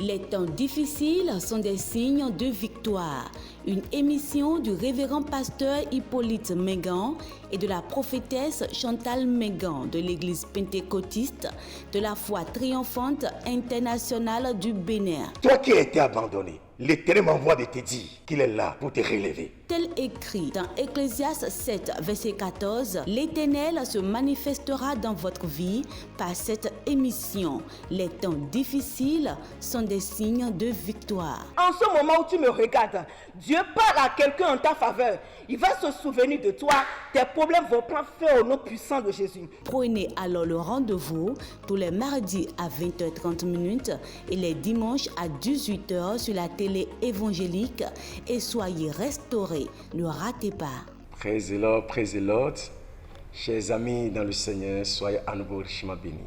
Les temps difficiles sont des signes de victoire. Une émission du révérend pasteur Hippolyte Mengan et de la prophétesse Chantal Mengan de l'église pentecôtiste de la foi triomphante internationale du Bénin. Toi qui as été abandonné, l'Éternel m'envoie de te dire qu'il est là pour te relever. Tel écrit dans Ecclésiaste 7, verset 14, l'Éternel se manifestera dans votre vie par cette émission. Les temps difficiles sont des signes de victoire. En ce moment où tu me regardes, Dieu parle à quelqu'un en ta faveur. Il va se souvenir de toi. Tes problèmes vont prendre fin au nom puissant de Jésus. Prenez alors le rendez-vous tous les mardis à 20h30 et les dimanches à 18h sur la télé évangélique et soyez restaurés. Ne ratez pas. Praise the Lord, praise the Lord. Chers amis dans le Seigneur, soyez à nouveau richement bénis.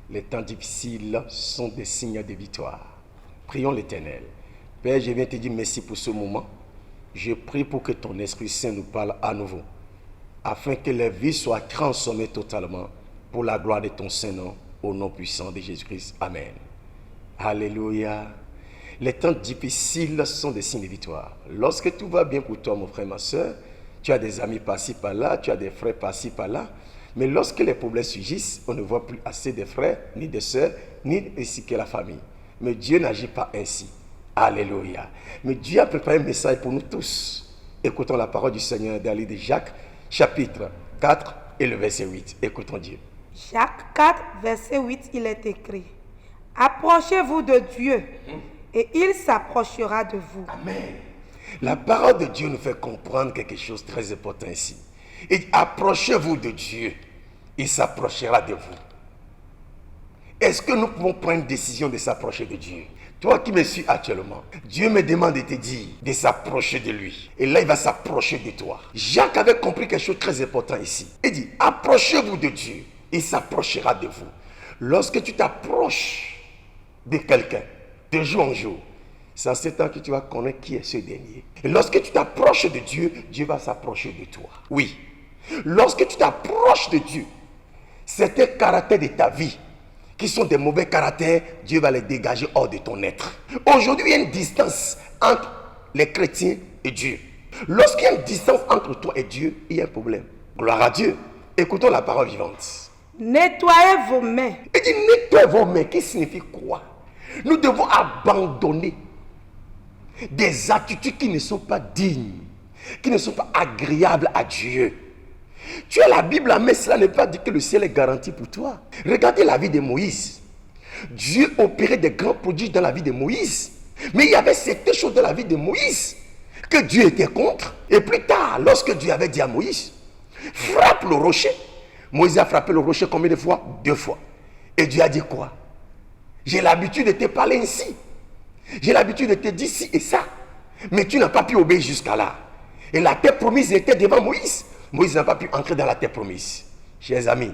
Les temps difficiles sont des signes de victoire. Prions l'Éternel. Père, je viens te dire merci pour ce moment. Je prie pour que ton Esprit Saint nous parle à nouveau, afin que les vies soient transformées totalement pour la gloire de ton Saint-Nom, au nom puissant de Jésus-Christ. Amen. Alléluia. Les temps difficiles sont des signes de victoire. Lorsque tout va bien pour toi, mon frère, ma soeur, tu as des amis par-ci, par-là, tu as des frères par-ci, par-là. Mais lorsque les problèmes surgissent, on ne voit plus assez de frères, ni de sœurs, ni ainsi que la famille. Mais Dieu n'agit pas ainsi. Alléluia. Mais Dieu a préparé un message pour nous tous. Écoutons la parole du Seigneur dans le livre de Jacques, chapitre 4 et le verset 8. Écoutons Dieu. Jacques 4, verset 8, il est écrit: approchez-vous de Dieu et il s'approchera de vous. Amen. La parole de Dieu nous fait comprendre quelque chose de très important ici. Et approchez-vous de Dieu, il s'approchera de vous. Est-ce que nous pouvons prendre une décision de s'approcher de Dieu? Toi qui me suis actuellement, Dieu me demande de te dire de s'approcher de lui. Et là, il va s'approcher de toi. Jacques avait compris quelque chose de très important ici. Il dit, approchez-vous de Dieu, il s'approchera de vous. Lorsque tu t'approches de quelqu'un, de jour en jour, c'est en ce temps que tu vas connaître qui est ce dernier. Et lorsque tu t'approches de Dieu, Dieu va s'approcher de toi. Oui. Lorsque tu t'approches de Dieu, certains caractères de ta vie, qui sont des mauvais caractères, Dieu va les dégager hors de ton être. Aujourd'hui, il y a une distance entre les chrétiens et Dieu. Lorsqu'il y a une distance entre toi et Dieu, il y a un problème. Gloire à Dieu. Écoutons la parole vivante. Nettoyez vos mains. Il dit nettoyez vos mains. Qui signifie quoi? Nous devons abandonner des attitudes qui ne sont pas dignes, qui ne sont pas agréables à Dieu. Tu as la Bible, mais cela ne veut pas dire que le ciel est garanti pour toi. Regardez la vie de Moïse. Dieu opérait des grands prodiges dans la vie de Moïse. Mais il y avait certaines choses dans la vie de Moïse que Dieu était contre. Et plus tard, lorsque Dieu avait dit à Moïse, frappe le rocher. Moïse a frappé le rocher combien de fois? 2 fois. Et Dieu a dit quoi? J'ai l'habitude de te parler ainsi. J'ai l'habitude de te dire ci et ça. Mais tu n'as pas pu obéir jusqu'à là. Et la terre promise était devant Moïse. Moïse n'a pas pu entrer dans la terre promise. Chers amis,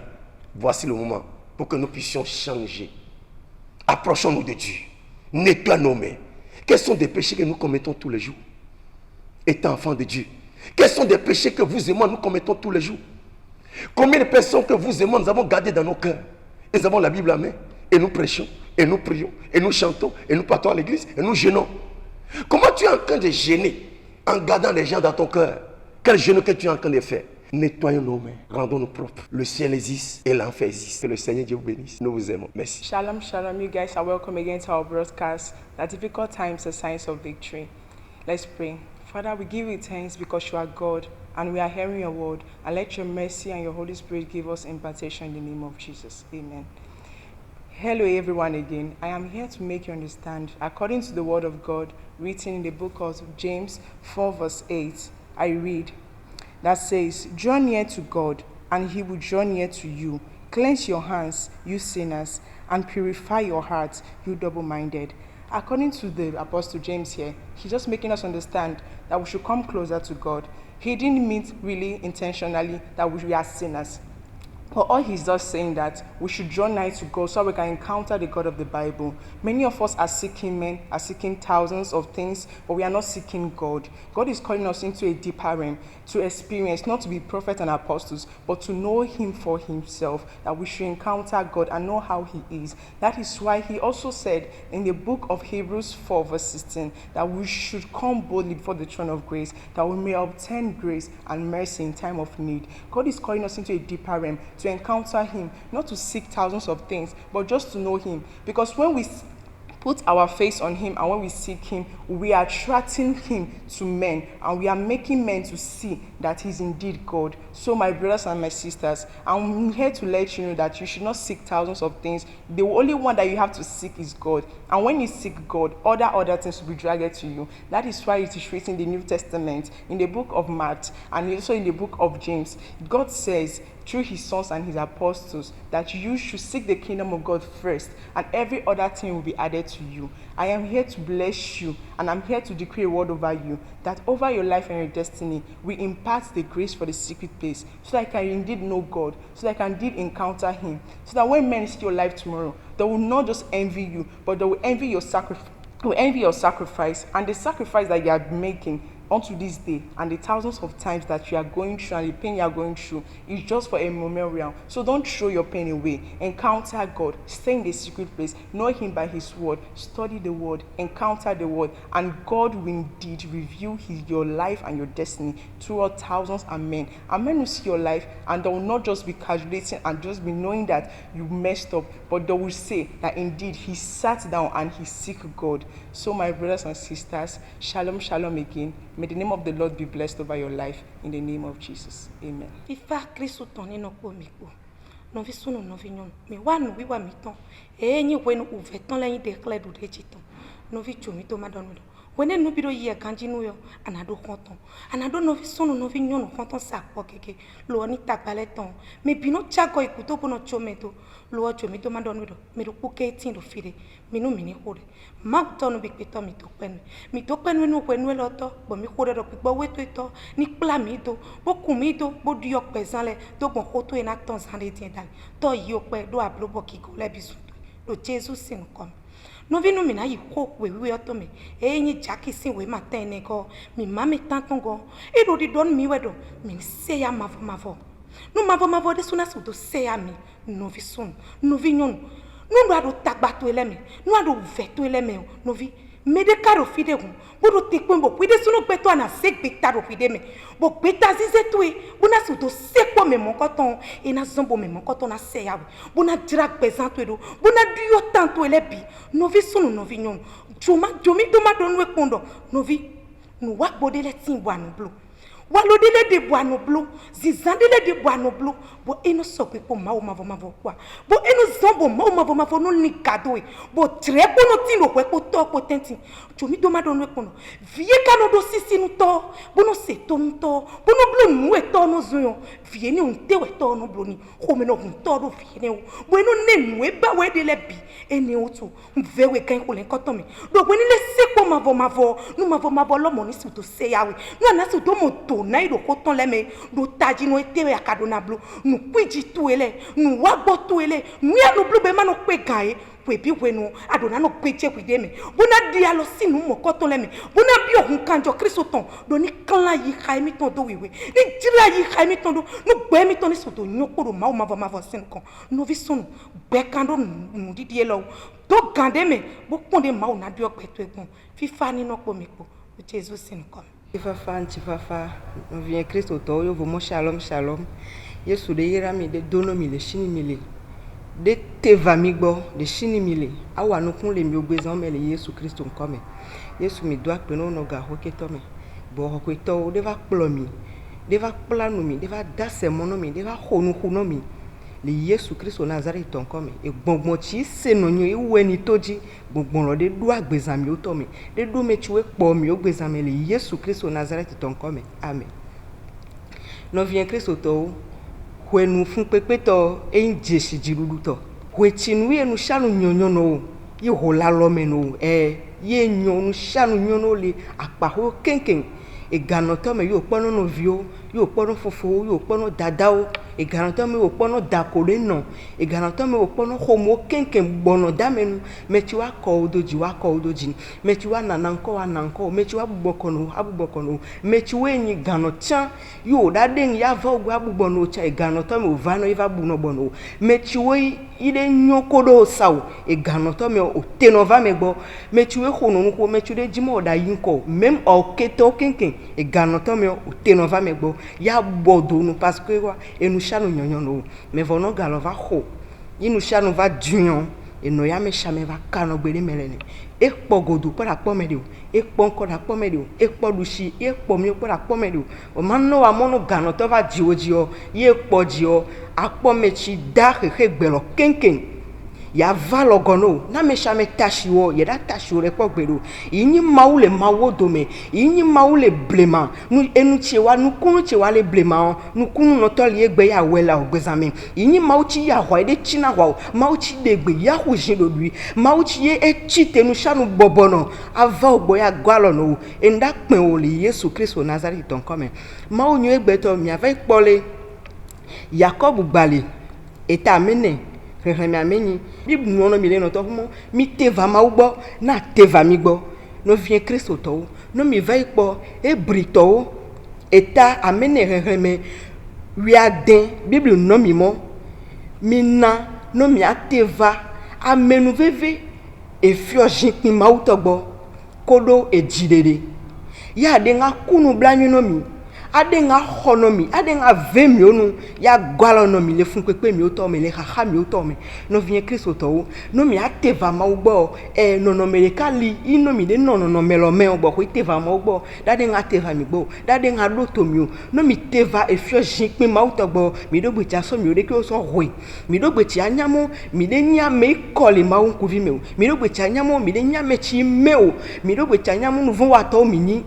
voici le moment pour que nous puissions changer. Approchons-nous de Dieu. Nettoyons nos mains. Quels sont des péchés que nous commettons tous les jours? Étant enfants de Dieu. Quels sont des péchés que vous et moi nous commettons tous les jours? Combien de personnes que vous et moi nous avons gardées dans nos cœurs? Et nous avons la Bible à main. Et nous prêchons. Et nous prions. Et nous chantons. Et nous partons à l'église. Et nous jeûnons. Comment tu es en train de gêner en gardant les gens dans ton cœur? Quel jeûne que tu es en train de faire? Nettoyons nos mains, rendons-nous propres. Le ciel existe et l'enfer existe. Que le Seigneur Dieu vous bénisse. Nous vous aimons. Merci. Shalom, shalom. You guys are welcome again to our broadcast. The difficult times are signs of victory. Let's pray. Father, we give you thanks because you are God and we are hearing your word. And let your mercy and your Holy Spirit give us impartation in the name of Jesus. Amen. Hello everyone again. I am here to make you understand, according to the word of God written in the book of James 4 verse 8, I read, that says, draw near to God and he will draw near to you. Cleanse your hands, you sinners, and purify your hearts, you double-minded. According to the Apostle James here, he's just making us understand that we should come closer to God. He didn't mean really intentionally that we are sinners. But all he's just saying that we should draw nigh to God so we can encounter the God of the Bible. Many of us are seeking men, are seeking thousands of things, but we are not seeking God. God is calling us into a deeper realm to experience, not to be prophets and apostles, but to know him for himself, that we should encounter God and know how he is. That is why he also said in the book of Hebrews 4 verse 16 that we should come boldly before the throne of grace, that we may obtain grace and mercy in time of need. God is calling us into a deeper realm to encounter him, not to seek thousands of things, but just to know him. Because when we put our face on him and when we seek him, we are attracting him to men and we are making men to see that he's indeed God. So my brothers and my sisters, I'm here to let you know that you should not seek thousands of things. The only one that you have to seek is God. And when you seek God, other things will be dragged to you. That is why it is written in the New Testament, in the book of Mark, and also in the book of James. God says through his sons and his apostles that you should seek the kingdom of God first, and every other thing will be added to you. I am here to bless you, and I'm here to decree a word over you, that over your life and your destiny, we impart the grace for the secret place, so that I can indeed know God, so that I can indeed encounter him, so that when men see your life tomorrow, they will not just envy you, but they will envy your sacrifice, and the sacrifice that you are making unto this day, and the thousands of times that you are going through and the pain you are going through is just for a memorial. So don't throw your pain away. Encounter God, stay in the secret place, know him by his word, study the word, encounter the word, and God will indeed reveal your life and your destiny through thousands and men. And men will see your life and they will not just be calculating and just be knowing that you messed up, but they will say that indeed he sat down and he seek God. So my brothers and sisters, shalom, shalom again. May the name of the Lord be blessed over your life in the name of Jesus. Amen. Ifa Kristo toni no po mi po. No vi sunu no vi nyon. Mi wa no vi wa mi ton. E nyi we no uve ton lẹ́yìn de kle do de jiton. No vi chu mi to ma don mi do. Wene no bi do ye kanji nu yo anado konton. Anado no vi sunu no vi nyon konton sa po keke. Lo ni tagbale ton. Me bi no chago ikuto bo no chometo. Lo chu mi to ma don mi do. Mi do ku ke tin do fide. Mi no mi ni hore. Ma tonu bi peto mi to pen no kwenu loto bo mi hore do pipo weto ito ni pla mi do bo kumi do bo di yok pezanle do bon hoto en acton sande tien dal to yo pe do ablo bo ki ko le bisu do Jesus sin kom no vi no mi na yi ho we oto me e nyi jaki sin we ma ten ne ko mi ma mi tanton go e do di don mi we do mi se ya mavo no mavo de suna su do se ya mi no vi sun no vi nyon no ado tagbato eleme no ado veto eleme no vi mede karo fide hun bodo tekpembo pide suno peto ana sekbeta ro fide me bo beta zizetue bona su do sekpo me monkoton e na zombo me monkoton na seya bo na drag pesanto do bona duyo tanto elebi no vi sunu no vi nyon jomi do ma do nwe kondo no vi no wa bodele tin bo anu blo walodele de boano blo zizandele de boano blo bo eno sokwe po mavo kwa bo eno zombo mavo no ni kado e bo trepo no tindo kwe po to po tenti chomi do mado no kono vie kano do sisi no to bo no se to no to bo no blo nu e to no zuyo vie ni unte we to no blo ni ho me no to do vie ne bo eno ne nu e ba we de le bi ene otu mvewe kan ko le koto mi do bo ni le sepo mavo no lo mo ni su to se yawe no na su do mo to na iro koton leme do taji no etewe akadona blo nu kwiji tuele nu wagbo tuele nu ya no blo be ma no pe gae we bi wenu adona no peche kwide me bona dia lo sinu mo koton leme bona bi ohun kanjo Kristoton do ni kanla yi khai mi ton do wewe ni jira yi khai mi ton do no gbe mi ton ni so do nyokoro mavo sin kon no vi sunu gbe kando nu didie lo do gande me bo ponde ma o na bi opeto egun fifa ni no po mi po Jesus sin kon Antifafa, nous vient Christ au temps, vous shalom, shalom. Yesu de yera mi de dono mi le shini mi le. De teva mi gbo, de shini mi le. Awa no kun le mi ogbezan me le Yesu Christ on come. Yesu mi doa peno no ga hoketo me. Bo hoketo de va plo mi. De va planu mi, de va dase mono mi, de va honu mi. Le Yesu Christ au Nazareth ton come. E gbongbon ti se no nyo e weni toji. Gbongbon lo de do agbezan mi o to mi. De do me chiwe po mi o gbezan mi le Yesu Christ au Nazareth ton come. Amen. No vient Christ au to. Hwe nu fun pepe to e njeshi jirudu to. Hwe chinu ye nu shanu nyonyo no. Ye hola lo me no. Ye nyonu shanu nyono le apa ho kenken. E gano to me yo pono no vio, yo pono fofo, yo pono dadao. eganotɔ me wòkpɔnɔ dakore nɔ eganotɔ me wòkpɔnɔ xɔmo keŋkeŋ gbɔnɔ damenu metsi wa kɔ wo do dzi wa kɔ wo do dzi metsi wa nana ŋkɔ wa na ŋkɔ metsi wa bubɔ kɔnɔ abubɔ kɔnɔ metsi wo enyi ganɔ tsã yi wò ɖa ɖe ŋu ya va wo gbɔ abubɔ nɔ tsã eganotɔ me wòva nɔ yi va bu nɔ bɔ nɔ wo metsi wo yi ɖe nyɔ ko ɖo sa o eganotɔ me o tenɔ va me gbɔ metsi wo xɔ nɔ nuko metsi ɖe dzi me wò ɖa yi ŋkɔ même ɔ ketɔ keŋkeŋ eganotɔ me o tenɔ va me gbɔ ya bɔ do nu parce que wa enusianu nyɔnyɔ no me vɔ nɔ galɔ va xɔ inusianu va dunyɔ enɔ ya me siame va kanɔ gbe ɖe me le ne ekpɔ godo kpɔ ɖe akpɔ me ɖe o ekpɔ ŋkɔ ɖe akpɔ me ɖe o ekpɔ ɖusi ekpɔ mi kpɔ ɖe akpɔ me ɖe o o ma nɔ wa mɔnɔ ganɔtɔ va dziwo dziɔ ye kpɔ dziɔ akpɔ me tsi da xexe gbɛlɔ keŋkeŋ ya va lɔgɔ no na me siame tasi wɔ yɛ ɖa tasi wo ɖe kpɔ gbe ɖo yi nyi mawu le mawu dome yi nyi mawu le blema nu enu tse wa nukunu tse wa le blema o nukunu nɔtɔ li egbe ya wɛ la o gbezame yi nyi mawu tsi ya xɔ yi ɖe tsi na xɔ o mawu tsi de gbe ya xɔ zi ɖoɖui mawu tsi ye etsi te nusianu bɔbɔ nɔ ava o gbɔ ya gbɔ alɔ nɔ o enda kpɛ o le Yesu Kristo Nazareth tɔn kɔmɛ mawu nyo egbetɔ miava kpɔ le Yakob gbali eta amene xexlẽme amenyi mi nɔnɔ mi le nɔtɔ fún mi te va mawu gbɔ na te va mi gbɔ nɔvie kristotɔwo no mi va yi kpɔ ebritɔwo eta amene xexlẽme wiade bible nɔ mi mɔ mi na no mi ate va amenu veve efiɔ zikpi mawu tɔ gbɔ ko ɖo edziɖeɖe ya de ŋa kunu blanyu no mi ade ŋa xɔ nɔ mi ade ŋa ve miwo nu ya gbɔ nɔ mi le fukpekpe miwo tɔ me le xaxa miwo tɔ me nɔvie kristotɔwo no mi ate va mawu gbɔ nɔnɔme ɖeka li yi no mi ɖe nɔ nɔnɔme lɔ me gbɔ ko ite va mawu gbɔ ɖaɖe ŋa te va mi gbɔ ɖaɖe ŋa ɖo to mi o no mi te va efiɔ zikpi mawu tɔ gbɔ mi ɖo gbetsi asɔ miwo ɖe ke wosɔ hoe mi ɖo gbetsi anyamo mi ɖe nye ame kɔ le mawu ŋkuvi me o mi ɖo gbetsi anyamo mi ɖe nye ame tsi me o mi ɖo gbetsi anyamo nuvɔ wɔatɔwo mi nyi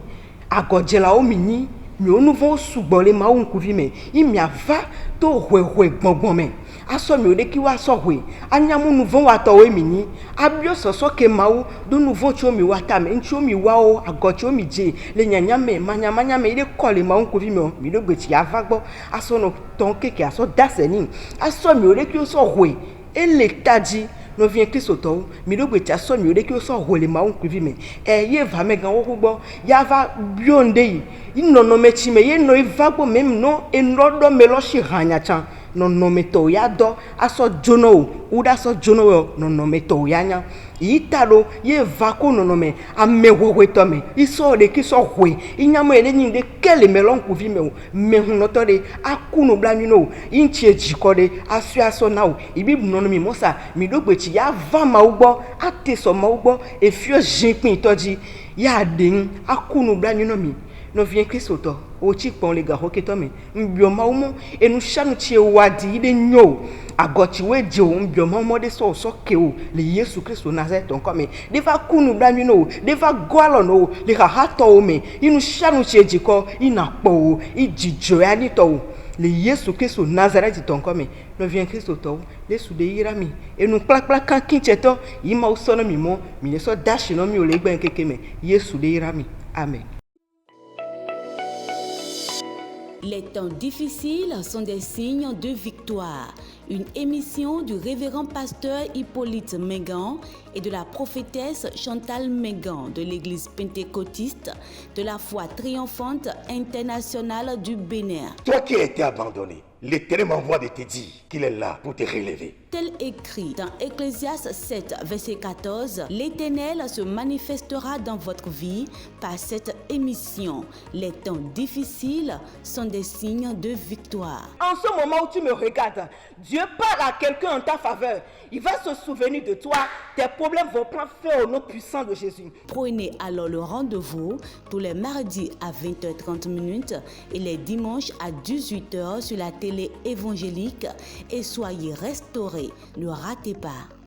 agɔdzelawo mi nyi miwo nu vɔwo sugbɔ le mawu ŋkuvi me yi miava to hɔehɔe gbɔngbɔn me asɔ miwo ɖe ki woasɔ hoe anyamu nu vɔ wɔatɔwo mi nyi abiɔ sɔsɔ ke mawu do nu vɔ tso mi wa tame ŋutsuwo mi wawo agɔtsiwo mi dze le nyanyame manyamanyame yi ɖe kɔ le mawu ŋkuvi me o mi ɖo gbetsi ava gbɔ asɔ nɔ tɔn keke asɔ dasɛ ni asɔ miwo ɖe ki wosɔ hoe ele ta dzi nɔvie kristotɔwo mi ɖo gbetsi asɔ miwo ɖe ki wosɔ hoe le mawu ŋkuvi me ye va me gã wo gbɔ ya va biɔ ŋɖe yi yi nɔnɔme tsi me ye nɔ yi va gbɔ mɛ nɔ enɔ ɖɔ me lɔ si hanya tsã nɔnɔmetɔwo ya dɔ asɔ dzonɔ o wo ɖe asɔ dzonɔ o nɔnɔmetɔwo ya nya yi ta ɖo ye va ko nɔnɔme ame hɔhɔetɔ me isɔ ɖe ki sɔ hoe inyamɔ yi ɖe nyi ɖe ke le me lɔ ŋkuvi me o mehunɔtɔ ɖe aku nublanui na o yi ŋtsi dzikɔ ɖe asɔ asɔ na o ibi nɔnɔ mi mɔsa mi ɖo gbetsi ya va mawu gbɔ ate sɔ mawu gbɔ efiɔ zikpi tɔ dzi ya ɖe ŋu aku nublanui na mi nɔvie kristotɔ o tsi kpɔn le gaxɔ ketɔ me nbiɔ mawu mɔ enusianu tsi wadi yi ɖe nyo o agɔtsiwoe dze o nbiɔ mawu mɔ ɖe sɔ sɔ ke o le Yesu Kristo Nazareth ŋkɔme ɖe va ku nublanui na o ɖe va gɔ alɔ na o le xaxatɔwo me inusianu tsi dzikɔ yina kpɔ o idzidzɔ ya nitɔ o le Yesu Kristo Nazareth ŋkɔme nɔvie kristotɔwo lesu ɖe yira mi enu kplakpla kankitsɛtɔ yi mawu sɔ na mi mɔ mi le sɔ dasi na mi o le egbe keke me Yesu ɖe yira mi amen. Les temps difficiles sont des signes de victoire. Une émission du révérend pasteur Hippolyte Mengan et de la prophétesse Chantal Mengan de l'église pentecôtiste de la foi triomphante internationale du Bénin. Toi qui as été abandonné, l'Éternel m'envoie de te dire qu'il est là pour te relever. Tel écrit dans Ecclésiaste 7, verset 14, l'Éternel se manifestera dans votre vie par cette émission. Les temps difficiles sont des signes de victoire. En ce moment où tu me regardes, Dieu parle à quelqu'un en ta faveur. Il va se souvenir de toi. Tes problèmes vont prendre fin au nom puissant de Jésus. Prenez alors le rendez-vous tous les mardis à 20h30 et les dimanches à 18h sur la télé évangélique et soyez restaurés. Ne ratez pas.